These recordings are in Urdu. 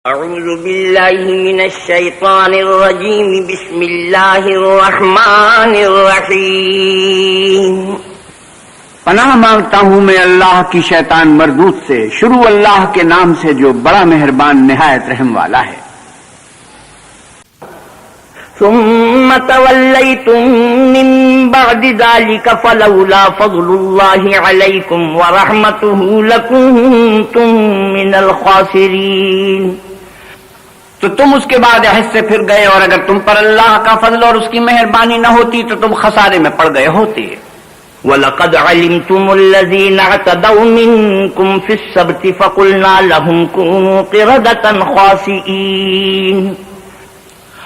اعوذ باللہ من الشیطان الرجیم بسم اللہ الرحمن الرحیم۔ پناہ مانگتا ہوں میں اللہ کی شیطان مردود سے، شروع اللہ کے نام سے جو بڑا مہربان نہایت رحم والا ہے۔ ثم تولیتم من بعد ذلك فلولا فضل اللہ علیکم ورحمتہ لکنتم من الخاسرین۔ تو تم اس کے بعد عہد سے پھر گئے، اور اگر تم پر اللہ کا فضل اور اس کی مہربانی نہ ہوتی تو تم خسارے میں پڑ گئے ہوتے۔ وَلَقَدْ عَلِمْتُمُ الَّذِينَ اعْتَدَوْا مِنكُمْ فِي السَّبْتِ فَقُلْنَا لَهُمْ كُونُوا قِرَدَةً خَاسِئِينَ۔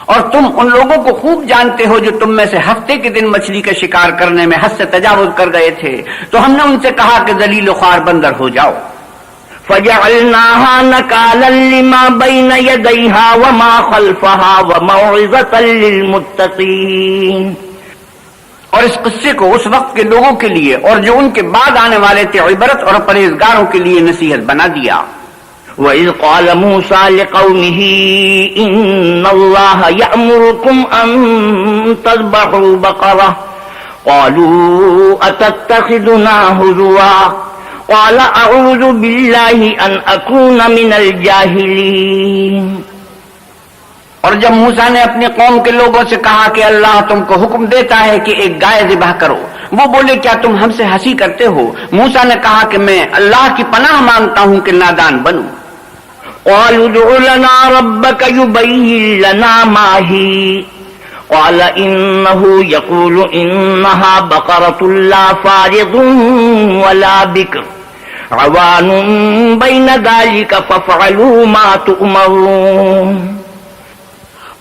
اور تم ان لوگوں کو خوب جانتے ہو جو تم میں سے ہفتے کے دن مچھلی کا شکار کرنے میں حد سے تجاوز کر گئے تھے، تو ہم نے ان سے کہا کہ ذلیل و خوار بندر ہو جاؤ۔ فَجَعَلْنَاهَا نَكَالًا لِمَا بَيْنَ يَدَيْهَا وَمَا خَلْفَهَا وَمَوْعِظَةً لِلْمُتَّقِينَ۔ اور اس قصے کو اس وقت کے لوگوں کے لیے اور جو ان کے بعد آنے والے تھے عبرت اور پرہیزگاروں کے لیے نصیحت بنا دیا۔ وَإِذْ قَالَ مُوسَى لِقَوْمِهِ إِنَّ اللَّهَ يَأْمُرُكُمْ أَن تَذْبَحُوا بَقَرَةً قَالُوا أَتَتَّخِذُنَا هُزُوًا قَالَ أَعُوذُ بِاللَّهِ أَنْ أَكُونَ مِنَ الْجَاهِلِينَ۔ اور جب موسیٰ نے اپنی قوم کے لوگوں سے کہا کہ اللہ تم کو حکم دیتا ہے کہ ایک گائے ذبح کرو، وہ بولے کیا تم ہم سے ہنسی کرتے ہو؟ موسیٰ نے کہا کہ میں اللہ کی پناہ مانگتا ہوں کہ نادان بنوں۔ قالوا ادع لنا ربك يبين لنا ما هي قال إنه يقول إنها بقرة لا فارض ولا بكر عوان بين ذلك فافعلوا ما تؤمرون۔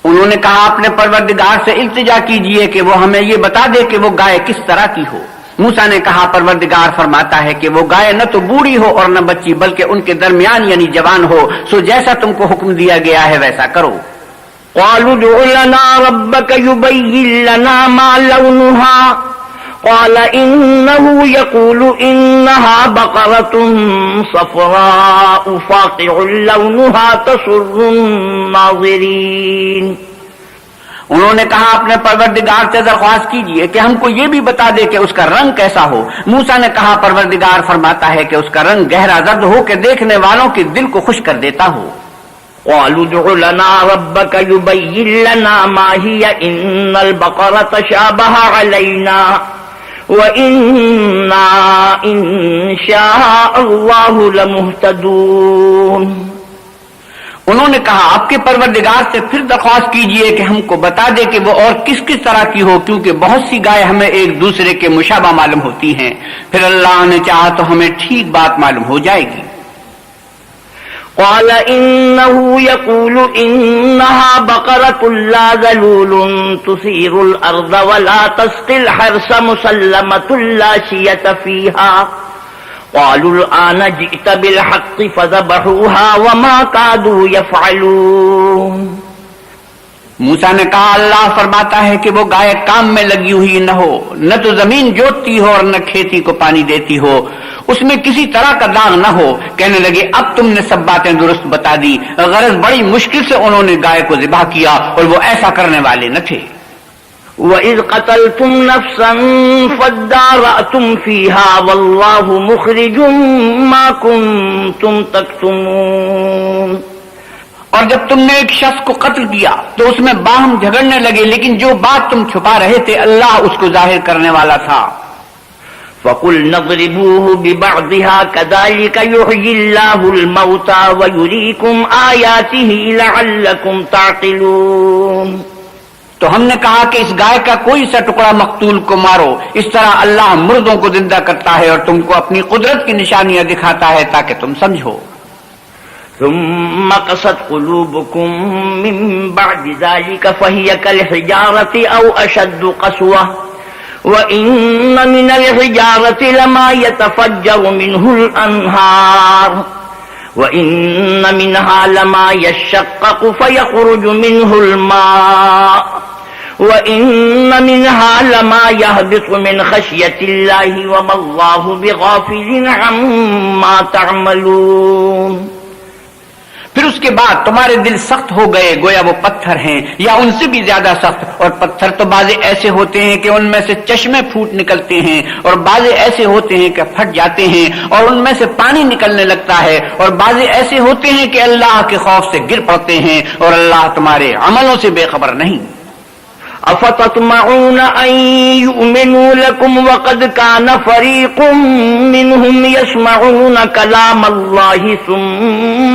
انہوں نے کہا اپنے پروردگار سے التجا کیجئے کہ وہ ہمیں یہ بتا دے کہ وہ گائے کس طرح کی ہو۔ موسیٰ نے کہا پروردگار فرماتا ہے کہ وہ گائے نہ تو بوڑھی ہو اور نہ بچی، بلکہ ان کے درمیان یعنی جوان ہو، سو جیسا تم کو حکم دیا گیا ہے ویسا کرو۔ قالوا ادع لنا ربك يبين لنا ما لونها قال إنه يقول إنها بقرة صفراء فاقع لونها تسر الناظرين۔ انہوں نے کہا اپنے پروردگار سے درخواست کیجئے کہ ہم کو یہ بھی بتا دے کہ اس کا رنگ کیسا ہو۔ موسیٰ نے کہا پروردگار فرماتا ہے کہ اس کا رنگ گہرا زرد ہو کہ دیکھنے والوں کے دل کو خوش کر دیتا ہو۔ قالوا ادع لنا ربك يبين لنا ما هي إن البقرة شابه علينا وَإِنَّا إِن شَاءَ اللَّهُ لَمُهْتَدُونَ۔ انہوں نے کہا آپ کے پروردگار سے پھر درخواست کیجئے کہ ہم کو بتا دے کہ وہ اور کس کس طرح کی ہو، کیونکہ بہت سی گائے ہمیں ایک دوسرے کے مشابہ معلوم ہوتی ہیں، پھر اللہ نے چاہا تو ہمیں ٹھیک بات معلوم ہو جائے گی۔ قال إنه يقول إنها بقرة لا ذلول تثير الأرض ولا تسقي الحرث مسلمة لا شية فيها قالوا الآن جئت بالحق فذبحوها وما كادوا يفعلون۔ موسیٰ نے کہا اللہ فرماتا ہے کہ وہ گائے کام میں لگی ہوئی نہ ہو، نہ تو زمین جوتتی ہو اور نہ کھیتی کو پانی دیتی ہو، اس میں کسی طرح کا داغ نہ ہو۔ کہنے لگے اب تم نے سب باتیں درست بتا دی، غرض بڑی مشکل سے انہوں نے گائے کو ذبح کیا اور وہ ایسا کرنے والے نہ تھے۔ وَإِذْ قَتَلْتُمْ نَفْسًا فَادَّارَأْتُمْ فِيهَا وَاللَّهُ مُخْرِجٌ مَا كُنتُمْ تَكْتُمُونَ۔ اور جب تم نے ایک شخص کو قتل کیا تو اس میں باہم جھگڑنے لگے، لیکن جو بات تم چھپا رہے تھے اللہ اس کو ظاہر کرنے والا تھا۔ فَقُلْنَا اضْرِبُوهُ بِبَعْضِهَا كَذَلِكَ يُحْيِي اللَّهُ الْمَوْتَى وَيُرِيكُمْ آيَاتِهِ لَعَلَّكُمْ تَعْقِلُونَ۔ تو ہم نے کہا کہ اس گائے کا کوئی سا ٹکڑا مقتول کو مارو، اس طرح اللہ مردوں کو زندہ کرتا ہے اور تم کو اپنی قدرت کی نشانیاں دکھاتا ہے تاکہ تم سمجھو۔ ثم قست قلوبكم من بعد ذلك فهي كالحجارة أو أشد قسوة وإن من الحجارة لما يتفجر منه الأنهار وإن منها لما يشقق فيخرج منه الماء وَإِنَّ مِنْهَا لَمَا يَهْبِطُ مِنْ خَشْيَةِ اللَّهِ وَمَا اللَّهُ بِغَافِلٍ عَمَّا تَعْمَلُونَ۔ پھر اس کے بعد تمہارے دل سخت ہو گئے گویا وہ پتھر ہیں یا ان سے بھی زیادہ سخت. اور پتھر تو بعض ایسے ہوتے ہیں کہ ان میں سے چشمے پھوٹ نکلتے ہیں اور بعض ایسے ہوتے ہیں کہ پھٹ جاتے ہیں اور ان میں سے پانی نکلنے لگتا ہے اور بعض ایسے ہوتے ہیں کہ اللہ کے خوف سے گر پڑتے ہیں اور اللہ تمہارے عملوں سے بے خبر نہیں. افتطمعون ان يؤمنوا لكم وقد كان فريق منهم يسمعون كلام الله ثم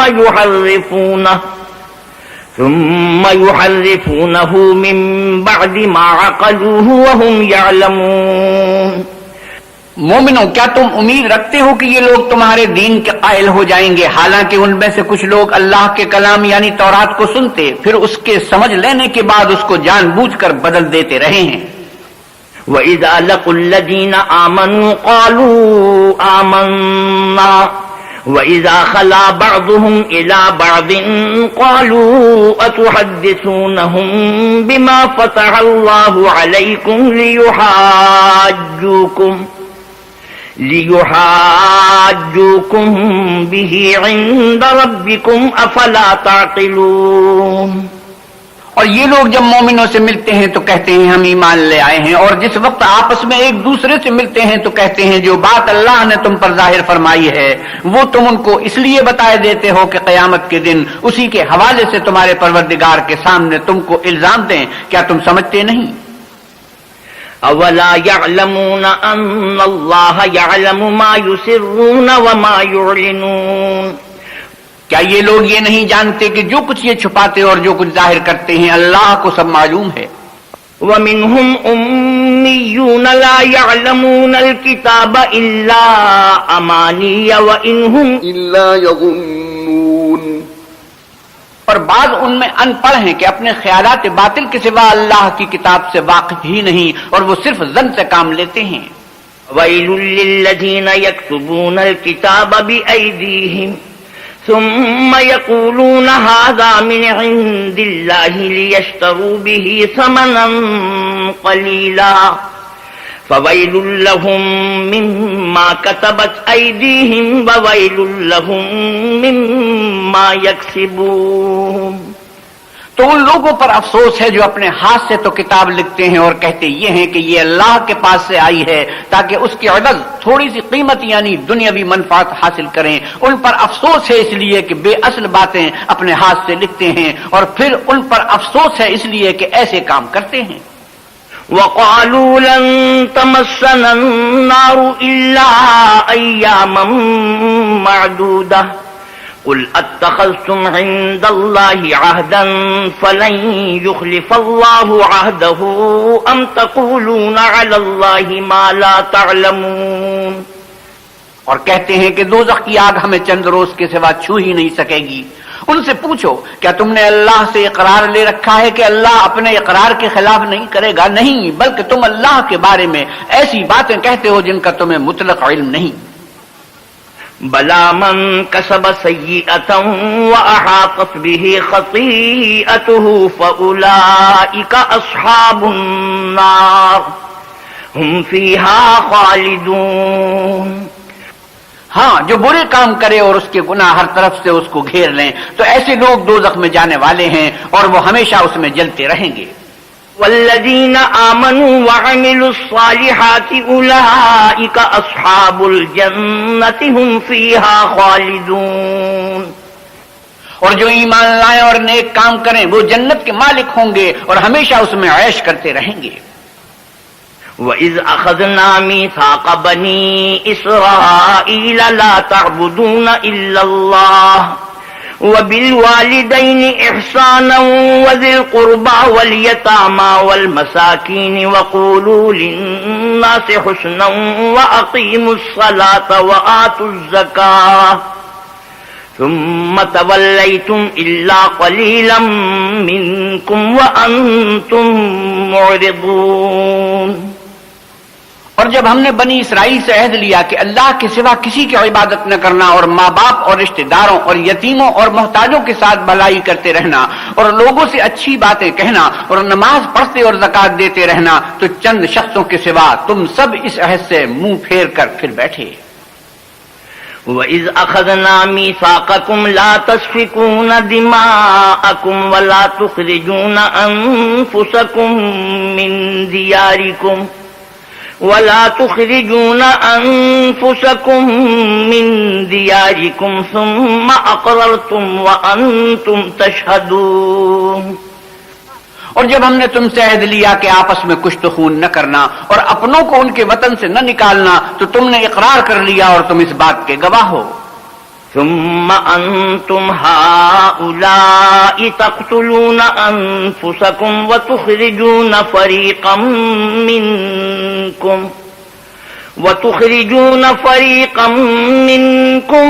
يحرفونه من بعد ما عقلوه وهم يعلمون. مومنوں کیا تم امید رکھتے ہو کہ یہ لوگ تمہارے دین کے قائل ہو جائیں گے حالانکہ ان میں سے کچھ لوگ اللہ کے کلام یعنی تورات کو سنتے پھر اس کے سمجھ لینے کے بعد اس کو جان بوجھ کر بدل دیتے رہے ہیں. وَإِذَا لَقُوا الَّذِينَ آمَنُوا قَالُوا آمَنَّا وَإِذَا خَلَا بَعْضُهُمْ إِلَى بَعْضٍ قَالُوا أَتُحَدِّثُونَهُمْ بِمَا فَتَحَ اللَّهُ عَلَيْكُمْ لِيُحَاجُّوكُمْ بِهِ عِندَ رَبِّكُمْ أَفَلَا تَعْقِلُونَ. اور یہ لوگ جب مومنوں سے ملتے ہیں تو کہتے ہیں ہم ایمان لے آئے ہیں اور جس وقت آپس میں ایک دوسرے سے ملتے ہیں تو کہتے ہیں جو بات اللہ نے تم پر ظاہر فرمائی ہے وہ تم ان کو اس لیے بتائے دیتے ہو کہ قیامت کے دن اسی کے حوالے سے تمہارے پروردگار کے سامنے تم کو الزام دیں. کیا تم سمجھتے نہیں؟ اولا يعلمون ان اللہ يعلم ما يسرون وما يعلنون. کیا یہ لوگ یہ نہیں جانتے کہ جو کچھ یہ چھپاتے اور جو کچھ ظاہر کرتے ہیں اللہ کو سب معلوم ہے. ومنهم أميون لا يعلمون الكتاب إلا أماني وإنهم إلا يظنون. اور بعض ان میں ان پڑھ ہیں کہ اپنے خیالات باطل کے سوا اللہ کی کتاب سے واقف ہی نہیں اور وہ صرف ظن سے کام لیتے ہیں. ويل للذين يكتبون الكتاب بأيديهم ثم يقولون هذا من عند الله ليشتروا به ثمنا قليلا فويل لهم مما كتبت أيديهم وويل لهم مما يكسبون. تو ان لوگوں پر افسوس ہے جو اپنے ہاتھ سے تو کتاب لکھتے ہیں اور کہتے یہ ہیں کہ یہ اللہ کے پاس سے آئی ہے تاکہ اس کی عوض تھوڑی سی قیمت یعنی دنیاوی منفعت حاصل کریں. ان پر افسوس ہے اس لیے کہ بے اصل باتیں اپنے ہاتھ سے لکھتے ہیں اور پھر ان پر افسوس ہے اس لیے کہ ایسے کام کرتے ہیں. وقالوا لن تمسنا النار إلا أياما معدودة قل اتخذتم عند الله عهدا فلن يخلف الله عهده ام تقولون على الله ما لا تعلمون. اور کہتے ہیں کہ دوزخ کی آگ ہمیں چند روز کے سوا چھو ہی نہیں سکے گی. ان سے پوچھو کیا تم نے اللہ سے اقرار لے رکھا ہے کہ اللہ اپنے اقرار کے خلاف نہیں کرے گا؟ نہیں، بلکہ تم اللہ کے بارے میں ایسی باتیں کہتے ہو جن کا تمہیں مطلق علم نہیں. بلا من کسب سیئۃ وأحاطت به خطیئته فأولئک اصحاب النار هم فیہا خالدون. ہاں، جو برے کام کرے اور اس کے گناہ ہر طرف سے اس کو گھیر لیں تو ایسے لوگ دوزخ میں جانے والے ہیں اور وہ ہمیشہ اس میں جلتے رہیں گے. والذین آمنوا وعملوا الصالحات اولئک اصحاب الجنۃ هم فیہا خالدون. اور جو ایمان لائیں اور نیک کام کریں وہ جنت کے مالک ہوں گے اور ہمیشہ اس میں عیش کرتے رہیں گے. وَإِذْ أَخَذْنَا مِيثَاقَ بَنِي إِسْرَائِيلَ لَا تَعْبُدُونَ إِلَّا اللَّهَ وَبِالْوَالِدَيْنِ إِحْسَانًا وَذِي الْقُرْبَى وَالْيَتَامَى وَالْمَسَاكِينِ وَقُولُوا لِلنَّاسِ حُسْنًا وَأَقِيمُوا الصَّلَاةَ وَآتُوا الزَّكَاةَ ثم توليتم إلا قليلا منكم وأنتم معرضون. اور جب ہم نے بنی اسرائیل سے عہد لیا کہ اللہ کے سوا کسی کی عبادت نہ کرنا اور ماں باپ اور رشتہ داروں اور یتیموں اور محتاجوں کے ساتھ بھلائی کرتے رہنا اور لوگوں سے اچھی باتیں کہنا اور نماز پڑھتے اور زکوٰۃ دیتے رہنا تو چند شخصوں کے سوا تم سب اس عہد سے منہ پھیر کر پھر بیٹھے. وَإِذْ أَخَذْنَا مِيثَاقَكُمْ لَا تَسْفِكُونَ دِمَاءَكُمْ وَلَا تُخْرِجُونَ أَنفُسَكُم مِّن دِيَارِكُمْ ثُمَّ أَقْرَرْتُمْ وَأَنتُمْ تَشْهَدُونَ اور جب ہم نے تم سے عہد لیا کہ آپس میں کشت خون نہ کرنا اور اپنوں کو ان کے وطن سے نہ نکالنا تو تم نے اقرار کر لیا اور تم اس بات کے گواہ ہو. ثم أنتم هؤلاء تقتلون أنفسكم وتخرجون فريقا منكم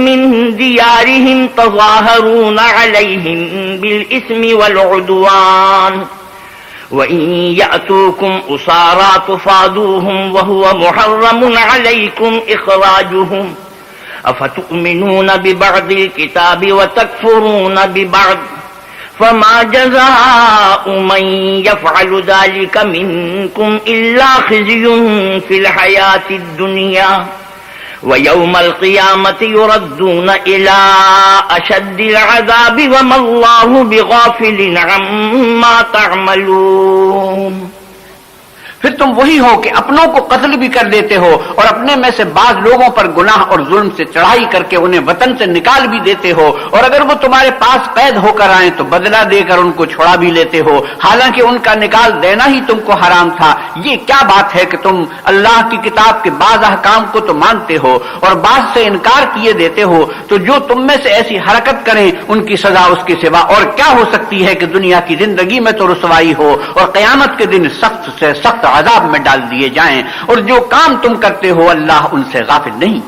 من ديارهم تظاهرون عليهم بالإثم والعدوان وإن يأتوكم أسارى تفادوهم وهو محرم عليكم إخراجهم أفتؤمنون ببعض الكتاب وتكفرون ببعض فما جزاء من يفعل ذلك منكم إلا خزي في الحياة الدنيا ويوم القيامة يردون إلى أشد العذاب وما الله بغافل عما تعملون. پھر تم وہی ہو کہ اپنوں کو قتل بھی کر دیتے ہو اور اپنے میں سے بعض لوگوں پر گناہ اور ظلم سے چڑھائی کر کے انہیں وطن سے نکال بھی دیتے ہو اور اگر وہ تمہارے پاس قید ہو کر آئیں تو بدلہ دے کر ان کو چھوڑا بھی لیتے ہو حالانکہ ان کا نکال دینا ہی تم کو حرام تھا. یہ کیا بات ہے کہ تم اللہ کی کتاب کے بعض احکام کو تو مانتے ہو اور بعض سے انکار کیے دیتے ہو؟ تو جو تم میں سے ایسی حرکت کریں ان کی سزا اس کے سوا اور کیا ہو سکتی ہے کہ دنیا کی زندگی میں تو رسوائی ہو اور قیامت کے دن سخت سے سخت عذاب میں ڈال دیے جائیں. اور جو کام تم کرتے ہو اللہ ان سے غافل نہیں.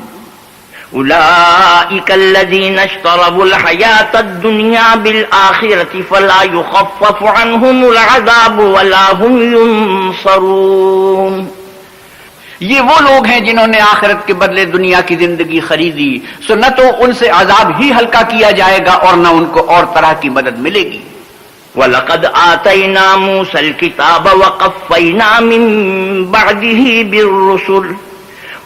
أولئك الذين اشتروا الحياة الدنيا بالآخرة فلا يخفف عنهم العذاب ولا هم ينصرون. یہ وہ لوگ ہیں جنہوں نے آخرت کے بدلے دنیا کی زندگی خریدی سو نہ تو ان سے عذاب ہی ہلکا کیا جائے گا اور نہ ان کو اور طرح کی مدد ملے گی. وَلَقَدْ آتَيْنَا مُوسَى الْكِتَابَ وَقَفَّيْنَا مِن بَعْدِهِ بِالرُّسُلِ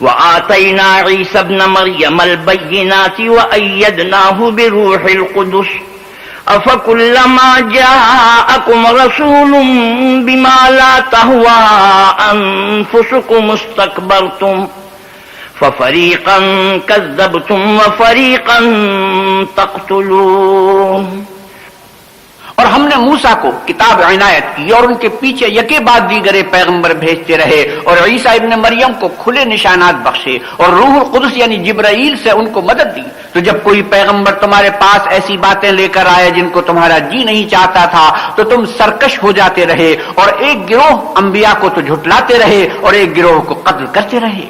وَآتَيْنَا عِيسَى ابْنَ مَرْيَمَ الْبَيِّنَاتِ وَأَيَّدْنَاهُ بِرُوحِ الْقُدُسِ أَفَكُلَّمَا جَاءَكُمْ رَسُولٌ بِمَا لَا تَهْوَىٰ أَنفُسُكُمُ اسْتَكْبَرْتُمْ فَفَرِيقًا كَذَّبْتُمْ وَفَرِيقًا تَقْتُلُونَ. اور ہم نے موسیٰ کو کتاب عنایت کی اور ان کے پیچھے یکے بعد دیگرے پیغمبر بھیجتے رہے اور عیسیٰ ابن مریم کو کھلے نشانات بخشے اور روح القدس یعنی جبرائیل سے ان کو مدد دی. تو جب کوئی پیغمبر تمہارے پاس ایسی باتیں لے کر آئے جن کو تمہارا جی نہیں چاہتا تھا تو تم سرکش ہو جاتے رہے اور ایک گروہ انبیاء کو تو جھٹلاتے رہے اور ایک گروہ کو قتل کرتے رہے.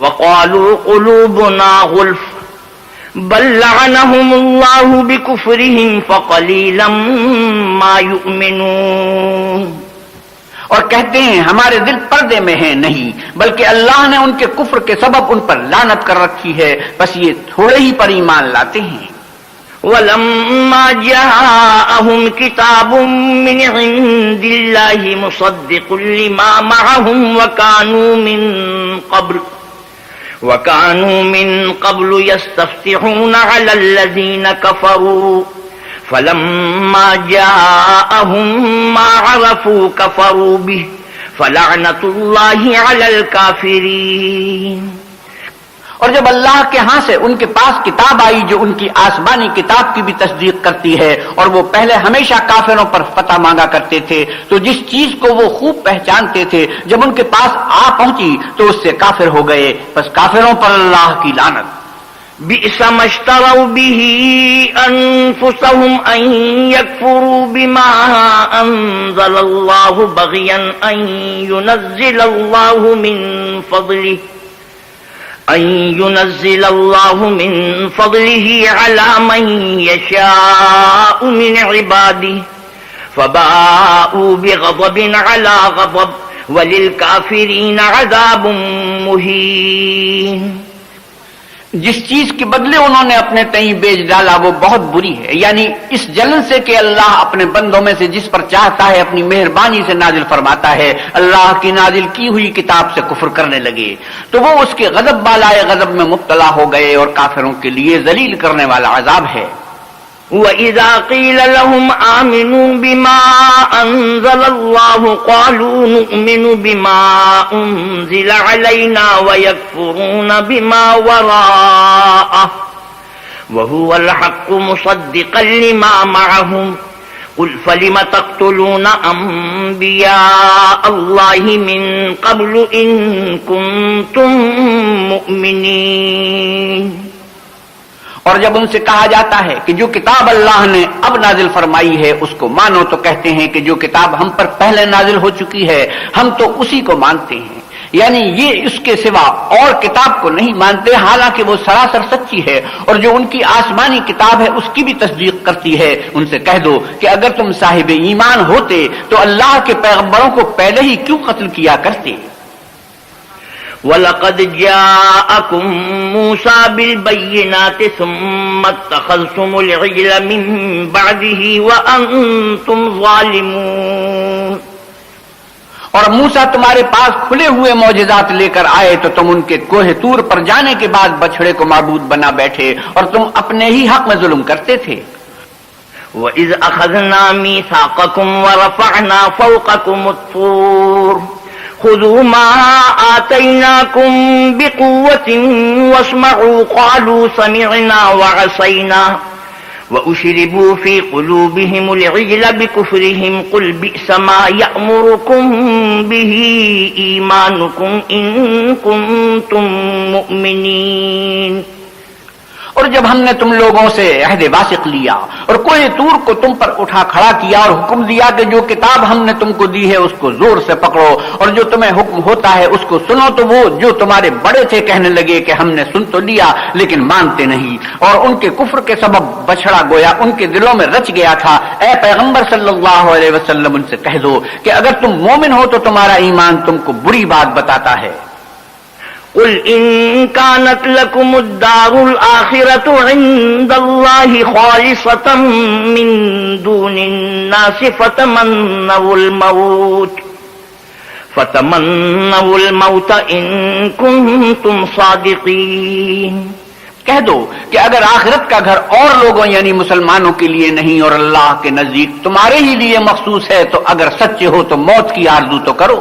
وقالوا قلوبنا غلف بل لعنهم الله بكفرهم فقليلا ما يؤمنون. اور کہتے ہیں ہمارے دل پردے میں ہیں، نہیں بلکہ اللہ نے ان کے کفر کے سبب ان پر لعنت کر رکھی ہے، بس یہ تھوڑے ہی پر ایمان لاتے ہیں. ولما جاءهم كتاب من عند الله مصدق لما معهم وكانوا من قبل يستفتحون على الذين كفروا فلما جاءهم ما عرفوا كفروا به فلعنة الله على الكافرين. اور جب اللہ کے ہاں سے ان کے پاس کتاب آئی جو ان کی آسمانی کتاب کی بھی تصدیق کرتی ہے اور وہ پہلے ہمیشہ کافروں پر فتح مانگا کرتے تھے تو جس چیز کو وہ خوب پہچانتے تھے جب ان کے پاس آ پہنچی تو اس سے کافر ہو گئے، بس کافروں پر اللہ کی لعنت. بئس ما اشتروا به انفسهم ان يكفروا بما انزل الله بغيا ان ينزل الله من فضله على من يشاء من عباده فباءوا بغضب على غضب وللكافرين عذاب مهين. جس چیز کے بدلے انہوں نے اپنے تئیں بیچ ڈالا وہ بہت بری ہے، یعنی اس جلن سے کہ اللہ اپنے بندوں میں سے جس پر چاہتا ہے اپنی مہربانی سے نازل فرماتا ہے، اللہ کی نازل کی ہوئی کتاب سے کفر کرنے لگے تو وہ اس کے غضب بالائے غضب میں مبتلا ہو گئے، اور کافروں کے لیے ذلیل کرنے والا عذاب ہے۔ وَإِذَا قِيلَ لَهُمْ آمِنُوا بِمَا أَنزَلَ اللَّهُ قَالُوا نُؤْمِنُ بِمَا أُنزِلَ عَلَيْنَا وَيَكْفُرُونَ بِمَا وَرَاءَهُ وَهُوَ الْحَقُّ مُصَدِّقًا لِمَا مَعَهُمْ قُلْ فَلِمَ تَقْتُلُونَ أَنبِيَاءَ اللَّهِ مِن قَبْلُ إِن كُنتُم مُّؤْمِنِينَ۔ اور جب ان سے کہا جاتا ہے کہ جو کتاب اللہ نے اب نازل فرمائی ہے اس کو مانو تو کہتے ہیں کہ جو کتاب ہم پر پہلے نازل ہو چکی ہے ہم تو اسی کو مانتے ہیں، یعنی یہ اس کے سوا اور کتاب کو نہیں مانتے، حالانکہ وہ سراسر سچی ہے، اور جو ان کی آسمانی کتاب ہے اس کی بھی تصدیق کرتی ہے۔ ان سے کہہ دو کہ اگر تم صاحب ایمان ہوتے تو اللہ کے پیغمبروں کو پہلے ہی کیوں قتل کیا کرتے؟ وَلَقَدْ جَاءَكُم مُّوسَىٰ بِالْبَيِّنَاتِ ثُمَّ اتَّخَذْتُمُ الْعِجْلَ مِن بَعْدِهِ وَأَنتُمْ ظَالِمُونَ۔ اور موسیٰ تمہارے پاس کھلے ہوئے معجزات لے کر آئے تو تم ان کے کوہ طور پر جانے کے بعد بچڑے کو معبود بنا بیٹھے اور تم اپنے ہی حق میں ظلم کرتے تھے۔ وَإِذْ أَخَذْنَا مِيثَاقَكُمْ وَرَفَعْنَا فَوْقَكُمُ الطُّورَ خُذُوا مَا آتَيْنَاكُمْ بِقُوَّةٍ وَاسْمَعُوا قَالُوا سَمِعْنَا وَعَصَيْنَا وَأُشْرِبُوا فِي قُلُوبِهِمُ الْعِجْلَ بِكُفْرِهِمْ قُلْ بِئْسَ مَا يَأْمُرُكُمْ بِهِ إِيمَانُكُمْ إِن كُنتُم مُّؤْمِنِينَ۔ اور جب ہم نے تم لوگوں سے عہد واثق لیا اور کوہ طور کو تم پر اٹھا کھڑا کیا اور حکم دیا کہ جو کتاب ہم نے تم کو دی ہے اس کو زور سے پکڑو اور جو تمہیں حکم ہوتا ہے اس کو سنو، تو وہ جو تمہارے بڑے تھے کہنے لگے کہ ہم نے سن تو لیا لیکن مانتے نہیں، اور ان کے کفر کے سبب بچڑا گویا ان کے دلوں میں رچ گیا تھا۔ اے پیغمبر صلی اللہ علیہ وسلم ان سے کہہ دو کہ اگر تم مومن ہو تو تمہارا ایمان تم کو بری بات بتاتا ہے۔ قل إن كانت لكم الدار الآخرة عند الله خالصة من دون الناس فتمنوا الموت إن كنتم صادقين۔ کہہ دو کہ اگر آخرت کا گھر اور لوگوں یعنی مسلمانوں کے لیے نہیں اور اللہ کے نزدیک تمہارے ہی لیے مخصوص ہے تو اگر سچے ہو تو موت کی آرزو تو کرو۔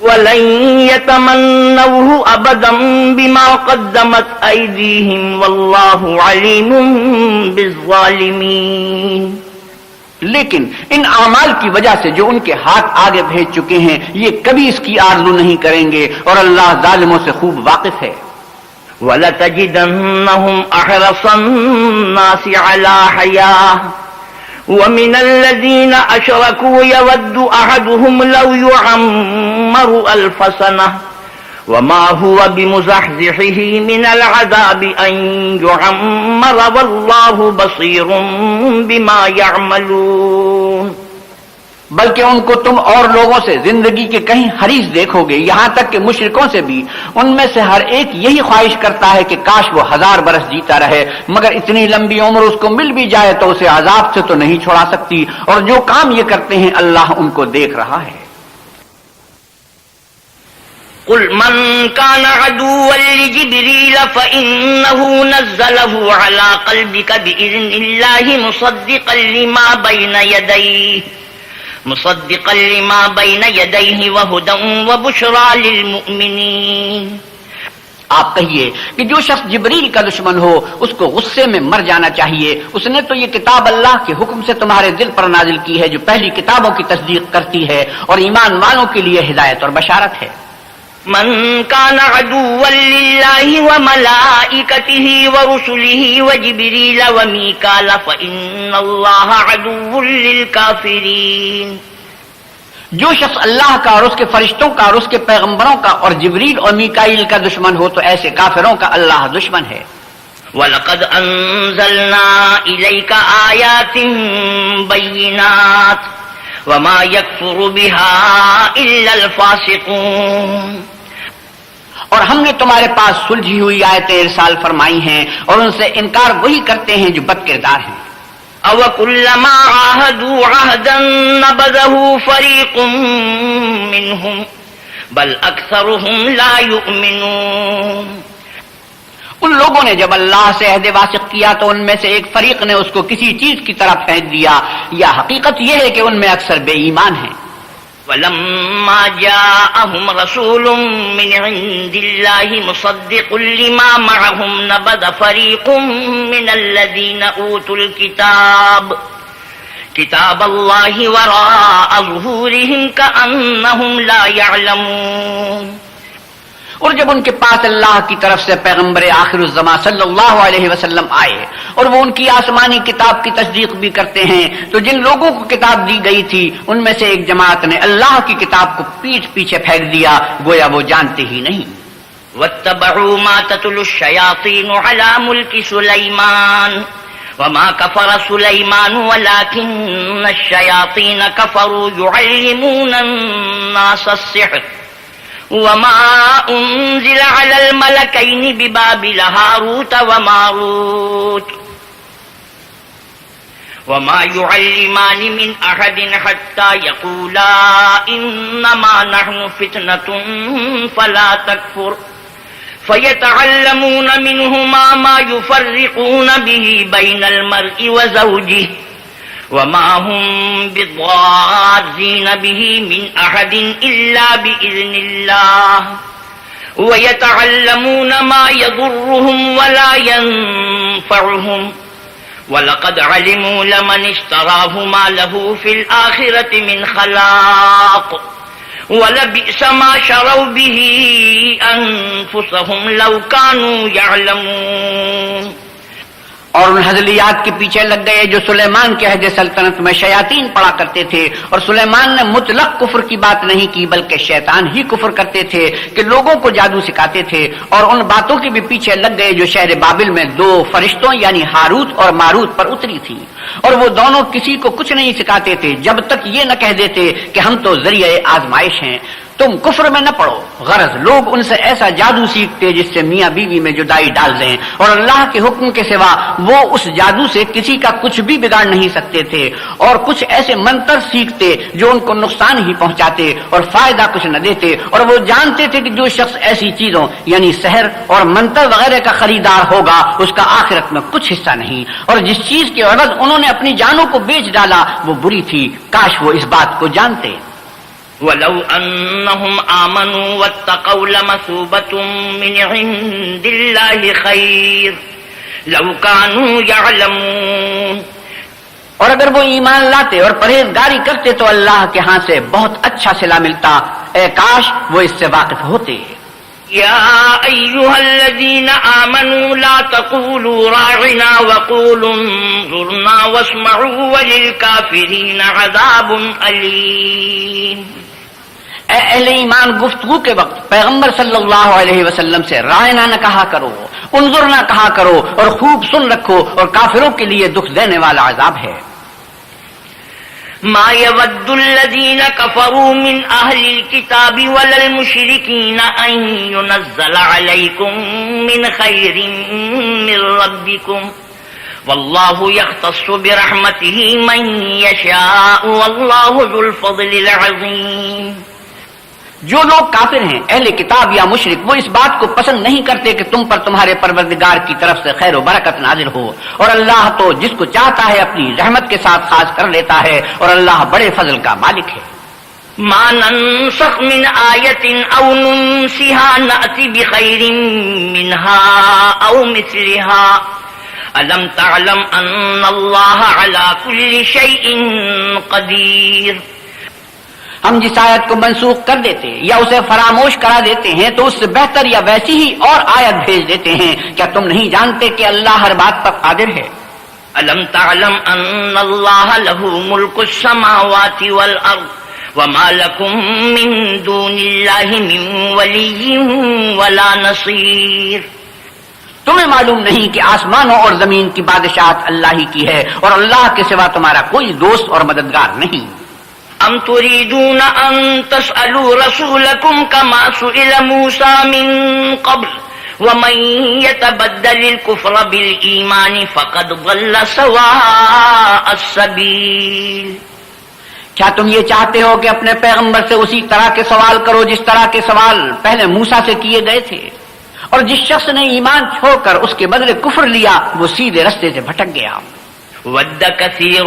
وَلَن يَتَمَنَّوْهُ أَبَدًا بِمَا قَدَّمَتْ أَيْدِيهِمْ وَاللَّهُ عَلِيمٌ بِالظَّالِمِينَ۔ لیکن ان اعمال کی وجہ سے جو ان کے ہاتھ آگے بھیج چکے ہیں یہ کبھی اس کی آرزو نہیں کریں گے، اور اللہ ظالموں سے خوب واقف ہے۔ وَلَتَجِدَنَّهُمْ أَحْرَصَ النَّاسِ عَلَى حَيَاةٍ وَمِنَ الَّذِينَ أَشْرَكُوا يَوَدُّ أَحَدُهُمْ لَوْ يُعَمَّرُ أَلْفَ سَنَةٍ وَمَا هُوَ بِمُزَحْزِحِهِ مِنَ الْعَذَابِ أَن يُعَمَّرَ وَاللَّهُ بَصِيرٌ بِمَا يَعْمَلُونَ۔ بلکہ ان کو تم اور لوگوں سے زندگی کے کہیں حریص دیکھو گے، یہاں تک کہ مشرکوں سے بھی ان میں سے ہر ایک یہی خواہش کرتا ہے کہ کاش وہ 1000 برس جیتا رہے، مگر اتنی لمبی عمر اس کو مل بھی جائے تو اسے عذاب سے تو نہیں چھڑا سکتی، اور جو کام یہ کرتے ہیں اللہ ان کو دیکھ رہا ہے۔ قل من كان عدوا لجبريل فإنه نزله على قلبك بإذن الله مصدقا لما بين يديه وهدى وبشرى للمؤمنين۔ آپ کہیے کہ جو شخص جبریل کا دشمن ہو اس کو غصے میں مر جانا چاہیے، اس نے تو یہ کتاب اللہ کے حکم سے تمہارے دل پر نازل کی ہے جو پہلی کتابوں کی تصدیق کرتی ہے اور ایمان والوں کے لیے ہدایت اور بشارت ہے۔ من كان عدوا لله وملائكته ورسله وجبريل وميكال فإن الله عدو للكافرين۔ جو شخص اللہ کا اور اس کے فرشتوں کا اور اس کے پیغمبروں کا اور جبریل اور میکائیل کا دشمن ہو تو ایسے کافروں کا اللہ دشمن ہے۔ وَلَقَدْ أَنزَلْنَا إِلَيْكَ آيَاتٍ بَيِّنَاتٍ وَمَا يَكْفُرُ بِهَا إِلَّا الْفَاسِقُونَ۔ اور ہم نے تمہارے پاس سلجھی ہوئی آیتیں ارسال فرمائی ہیں اور ان سے انکار وہی کرتے ہیں جو بد کردار ہیں۔ أَوَكُلَّمَا عَاهَدُوا عَهْدًا نَبَذَهُ فَرِيقٌ مِّنْهُمْ بَلْ أَكْثَرُهُمْ لَا يُؤْمِنُونَ۔ ان لوگوں نے جب اللہ سے عہد واثق کیا تو ان میں سے ایک فریق نے اس کو کسی چیز کی طرح پھینک دیا، یا حقیقت یہ ہے کہ ان میں اکثر بے ایمان ہیں۔ وَلَمَّا جَاءَهُمْ رَسُولٌ مِّنْ عِندِ اللَّهِ مُصَدِّقٌ لِّمَا مَعَهُمْ نَبَذَ فَرِيقٌ مِّنَ الَّذِينَ أُوتُوا الْكِتَابَ كِتَابَ اللَّهِ وَرَاءَ ظُهُورِهِمْ كَأَنَّهُمْ لَا يَعْلَمُونَ۔ اور جب ان کے پاس اللہ کی طرف سے پیغمبر آخر الزمان صلی اللہ علیہ وسلم آئے اور وہ ان کی آسمانی کتاب کی تصدیق بھی کرتے ہیں، تو جن لوگوں کو کتاب دی گئی تھی ان میں سے ایک جماعت نے اللہ کی کتاب کو پیٹھ پیچھے پھینک دیا، گویا وہ جانتے ہی نہیں۔ وَاتَّبَعُوا مَا تَتْلُو الشَّيَاطِينُ عَلَى مُلْكِ سُلَيْمَانَ وَمَا كَفَرَ سُلَيْمَانُ وَلَكِنَّ الشَّيَاطِينَ كَفَرُوا يُعَلِّمُونَ النَّاسَ السِّحْرَ وَمَا أُنزِلَ عَلَى الْمَلَكَيْنِ بِبَابِلَ هَارُوتَ وَمَارُوتَ وَمَا يُعَلِّمَانِ مِنْ أَحَدٍ حَتَّى يَقُولَا إِنَّمَا نَحْنُ فِتْنَةٌ فَلَا تَكْفُرْ فَيَتَعَلَّمُونَ مِنْهُمَا مَا يُفَرِّقُونَ بِهِ بَيْنَ الْمَرْءِ وَزَوْجِهِ وَمَا هُمْ بِضَارِّينَ بِهِ مِنْ أَحَدٍ إِلَّا بِإِذْنِ اللَّهِ وَيَتَعَلَّمُونَ مَا يَضُرُّهُمْ وَلَا يَنفَعُهُمْ وَلَقَدْ عَلِمُوا لَمَنِ اشْتَرَاهُ مَا لَهُ فِي الْآخِرَةِ مِنْ خَلَاقٍ وَلَبِئْسَ مَا شَرَوْا بِهِ أَنفُسَهُمْ لَوْ كَانُوا يَعْلَمُونَ۔ اور ان ہزلیات کے پیچھے لگ گئے جو سلیمان کے عہد سلطنت میں شیاطین پڑا کرتے تھے، اور سلیمان نے مطلق کفر کی بات نہیں کی بلکہ شیطان ہی کفر کرتے تھے کہ لوگوں کو جادو سکھاتے تھے، اور ان باتوں کے بھی پیچھے لگ گئے جو شہر بابل میں دو فرشتوں یعنی ہاروت اور ماروت پر اتری تھی، اور وہ دونوں کسی کو کچھ نہیں سکھاتے تھے جب تک یہ نہ کہہ دیتے کہ ہم تو ذریعہ آزمائش ہیں، تم کفر میں نہ پڑو۔ غرض لوگ ان سے ایسا جادو سیکھتے جس سے میاں بیوی میں جدائی ڈال دیں، اور اللہ کے حکم کے سوا وہ اس جادو سے کسی کا کچھ بھی بگاڑ نہیں سکتے تھے، اور کچھ ایسے منتر سیکھتے جو ان کو نقصان ہی پہنچاتے اور فائدہ کچھ نہ دیتے، اور وہ جانتے تھے کہ جو شخص ایسی چیزوں یعنی سحر اور منتر وغیرہ کا خریدار ہوگا اس کا آخرت میں کچھ حصہ نہیں، اور جس چیز کے عوض انہوں نے اپنی جانوں کو بیچ ڈالا وہ بری تھی، کاش وہ اس بات کو جانتے۔ وَلَوْ أَنَّهُمْ آمَنُوا وَاتَّقَوْا لَمَثُوبَةٌ مِّنْ عِندِ اللَّهِ خَيْرٌ لَوْ كَانُوا يَعْلَمُونَ۔ اور اگر وہ ایمان لاتے اور پرہیزگاری کرتے تو اللہ کے ہاں سے بہت اچھا صلہ ملتا، اے کاش وہ اس سے واقف ہوتے۔ يا أيها الذين آمنوا لا تقولوا راعنا وقولوا انظرنا واسمعوا وللكافرين عذاب أليم۔ اے اہل ایمان، گفتگو کے وقت پیغمبر صلی اللہ علیہ وسلم سے رائنا نہ کہا کرو، انظر نہ کہا کرو، اور خوب سن رکھو، اور کافروں کے لیے دکھ دینے والا عذاب ہے۔ ما يود الذين كفروا من أهل الكتاب ولا المشركين أن ينزل عليكم من خير من ربكم والله يختص برحمته من يشاء والله ذو الفضل العظيم۔ جو لوگ کافر ہیں اہل کتاب یا مشرک وہ اس بات کو پسند نہیں کرتے کہ تم پر تمہارے پروردگار کی طرف سے خیر و برکت نازل ہو، اور اللہ تو جس کو چاہتا ہے اپنی رحمت کے ساتھ خاص کر لیتا ہے، اور اللہ بڑے فضل کا مالک ہے۔ ما ننسخ من آية أو ننسها نأتي بخير منها أو مثلها ألم تعلم أن الله على كل شيء قدير۔ ہم جس آیت کو منسوخ کر دیتے یا اسے فراموش کرا دیتے ہیں تو اس سے بہتر یا ویسی ہی اور آیت بھیج دیتے ہیں، کیا تم نہیں جانتے کہ اللہ ہر بات پر قادر ہے؟ ألم تعلم أن الله له ملك السماوات والأرض وما لكم من دون الله من ولي ولا نصير۔ تمہیں معلوم نہیں کہ آسمانوں اور زمین کی بادشاہت اللہ ہی کی ہے، اور اللہ کے سوا تمہارا کوئی دوست اور مددگار نہیں۔ أم تريدون أن تسألوا رسولكم كما سئل موسى من قبل ومن يتبدل الكفر بالإيمان فقد ضل سواء السبيل. کیا تم یہ چاہتے ہو کہ اپنے پیغمبر سے اسی طرح کے سوال کرو جس طرح کے سوال پہلے موسیٰ سے کیے گئے تھے؟ اور جس شخص نے ایمان چھوڑ کر اس کے بدلے کفر لیا وہ سیدھے رستے سے بھٹک گیا. ود كثير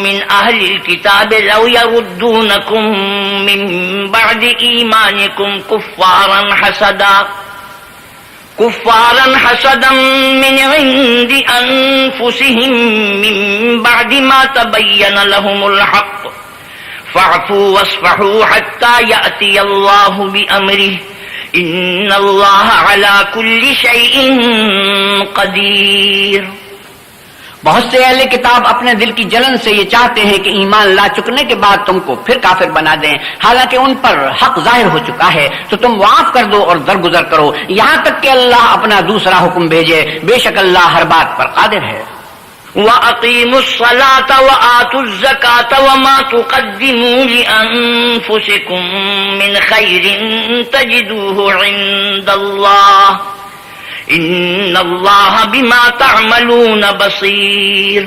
من أهل الكتاب لو يردونكم من بعد إيمانكم كفارا حسدا من عند أنفسهم من بعد ما تبين لهم الحق فاعفوا واصفحوا حتى يأتي الله بأمره إن الله على كل شيء قدير. بہت سے اہل کتاب اپنے دل کی جلن سے یہ چاہتے ہیں کہ ایمان لا چکنے کے بعد تم کو پھر کافر بنا دیں، حالانکہ ان پر حق ظاہر ہو چکا ہے. تو تم معاف کر دو اور درگزر کرو یہاں تک کہ اللہ اپنا دوسرا حکم بھیجے. بے شک اللہ ہر بات پر قادر ہے. وَأَقِيمُوا الصَّلَاةَ وَآتُوا الزَّكَاةَ وَمَا تُقَدِّمُوا لِأَنفُسِكُم مِّنْ خَيْرٍ تَجِدُوهُ عِندَ اللَّهِ ان اللہ بما تعملون بصیر.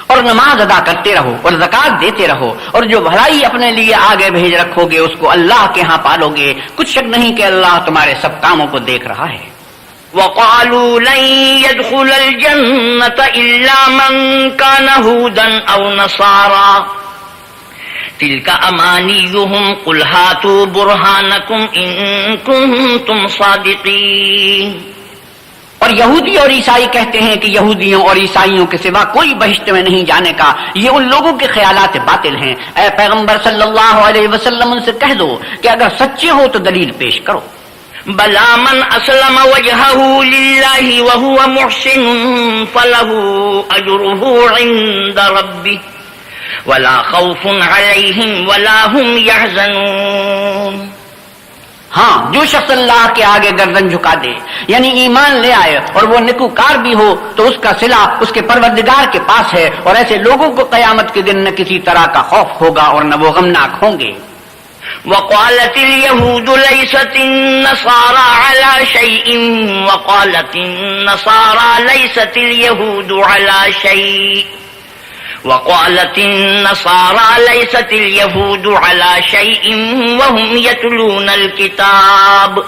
اور نماز ادا کرتے رہو اور زکات دیتے رہو اور جو بھلائی اپنے لیے آگے بھیج رکھو گے اس کو اللہ کے ہاں پالو گے. کچھ شک نہیں کہ اللہ تمہارے سب کاموں کو دیکھ رہا ہے. وقالوا لن يدخل الجنة إلا من كان هودا أو نصارى تلك أمانيهم قل هاتوا برهانكم إن كنتم صادقين. اور یہودی اور عیسائی کہتے ہیں کہ یہودیوں اور عیسائیوں کے سوا کوئی بہشت میں نہیں جانے کا. یہ ان لوگوں کے خیالات باطل ہیں. اے پیغمبر صلی اللہ علیہ وسلم ان سے کہہ دو کہ اگر سچے ہو تو دلیل پیش کرو. بلا من اسلم وجهه لله وهو محسن فله اجره عند ربه ولا خوف عليهم ولا هم يحزنون. ہاں، جو شخص اللہ کے آگے گردن جھکا دے یعنی ایمان لے آئے اور وہ نیکوکار بھی ہو تو اس کا صلہ اس کے پروردگار کے پاس ہے اور ایسے لوگوں کو قیامت کے دن نہ کسی طرح کا خوف ہوگا اور نہ وہ غمناک ہوں گے. وقالت اليهود ليست النصارى على شيء وقالت النصارى ليست اليهود على شيء وقالت النصارى ليست اليهود على شيء وهم يتلون الكتاب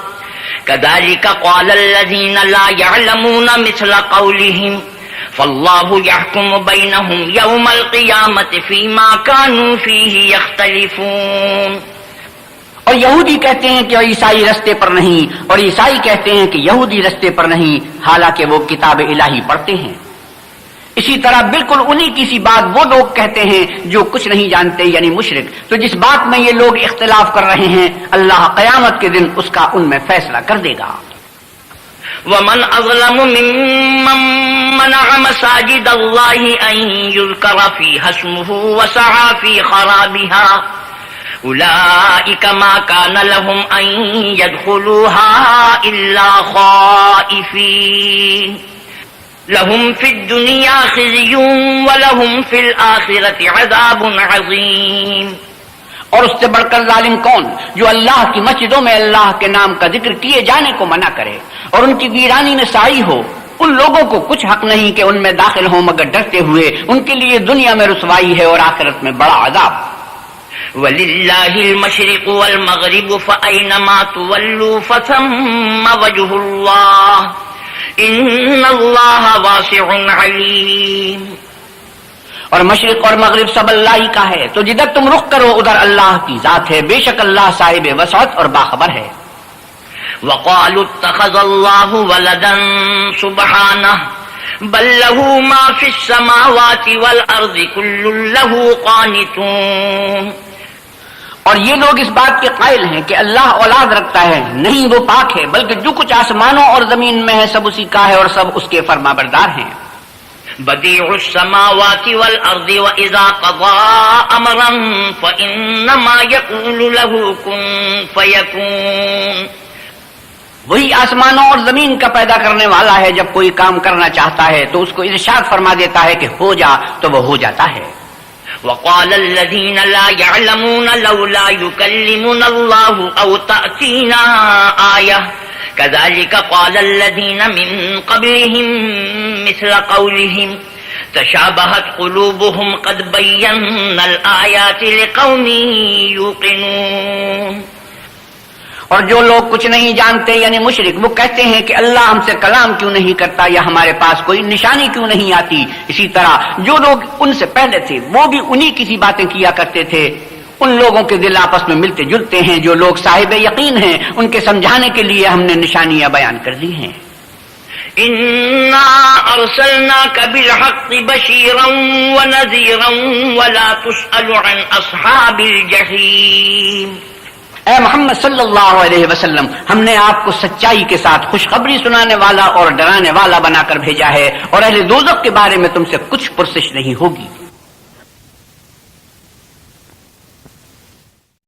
كذلك قال الذين لا يعلمون مثل قولهم فالله يحكم بينهم يوم القيامة فيما كانوا فيه يختلفون. اور یہودی کہتے ہیں کہ عیسائی رستے پر نہیں اور عیسائی کہتے ہیں کہ یہودی رستے پر نہیں حالانکہ وہ کتاب الہی پڑھتے ہیں. اسی طرح بالکل انہی کی سی بات وہ لوگ کہتے ہیں جو کچھ نہیں جانتے یعنی مشرک. تو جس بات میں یہ لوگ اختلاف کر رہے ہیں اللہ قیامت کے دن اس کا ان میں فیصلہ کر دے گا. ومن اظلم ممن منع مساجد الله ان يذكر فيها اسمه وسعى في خرابها اولئك ما كان لهم ان يدخلوها الا خائفين لهم في الدنيا خزي ولهم في الآخرة عذاب عظيم. اور اس سے بڑھ کر ظالم کون جو اللہ کی مسجدوں میں اللہ کے نام کا ذکر کیے جانے کو منع کرے اور ان کی ویرانی میں سائی ہو. ان لوگوں کو کچھ حق نہیں کہ ان میں داخل ہوں مگر ڈرتے ہوئے. ان کے لیے دنیا میں رسوائی ہے اور آخرت میں بڑا عذاب. وَلِلَّهِ الْمَشْرِقُ وَالْمَغْرِبُ فَأَيْنَمَا تُوَلُّوا فَثَمَّ وَجْهُ اللَّهِ إِنَّ اللَّهَ وَاسِعٌ عَلِيمٌ. اور مشرق اور مغرب سب اللہ ہی کا ہے تو جدھر تم رخ کرو ادھر اللہ کی ذات ہے. بے شک اللہ صاحب وسعت اور باخبر ہے. وَقَالُوا اتَّخَذَ اللَّهُ وَلَدًا سُبْحَانَهُ بَل لَّهُ مَا فِي السَّمَاوَاتِ وَالْأَرْضِ كُلٌّ لَّهُ قَانِتُونَ. اور یہ لوگ اس بات کے قائل ہیں کہ اللہ اولاد رکھتا ہے. نہیں، وہ پاک ہے بلکہ جو کچھ آسمانوں اور زمین میں ہے سب اسی کا ہے اور سب اس کے فرما بردار ہیں. بدیع السماوات والارض واذا قضى امرا فانما يقول له كن فيكون. وہی آسمانوں اور زمین کا پیدا کرنے والا ہے. جب کوئی کام کرنا چاہتا ہے تو اس کو ارشاد فرما دیتا ہے کہ ہو جا تو وہ ہو جاتا ہے. وقال الذين لا يعلمون لولا يكلمنا الله أو تأتينا آية كذلك قال الذين من قبلهم مثل قولهم تشابهت قلوبهم قد بينا الآيات لقوم يوقنون. اور جو لوگ کچھ نہیں جانتے یعنی مشرک وہ کہتے ہیں کہ اللہ ہم سے کلام کیوں نہیں کرتا یا ہمارے پاس کوئی نشانی کیوں نہیں آتی. اسی طرح جو لوگ ان سے پہلے تھے وہ بھی انہی کسی باتیں کیا کرتے تھے. ان لوگوں کے دل آپس میں ملتے جلتے ہیں جو لوگ صاحب یقین ہیں ان کے سمجھانے کے لیے ہم نے نشانیاں بیان کر دی ہیں. إنا أرسلناك بالحق بشيرا ونذيرا ولا تسأل عن أصحاب الجحيم. اے محمد صلی اللہ علیہ وسلم ہم نے آپ کو سچائی کے ساتھ خوشخبری سنانے والا اور ڈرانے والا بنا کر بھیجا ہے اور اہل دوزخ کے بارے میں تم سے کچھ پرسش نہیں ہوگی.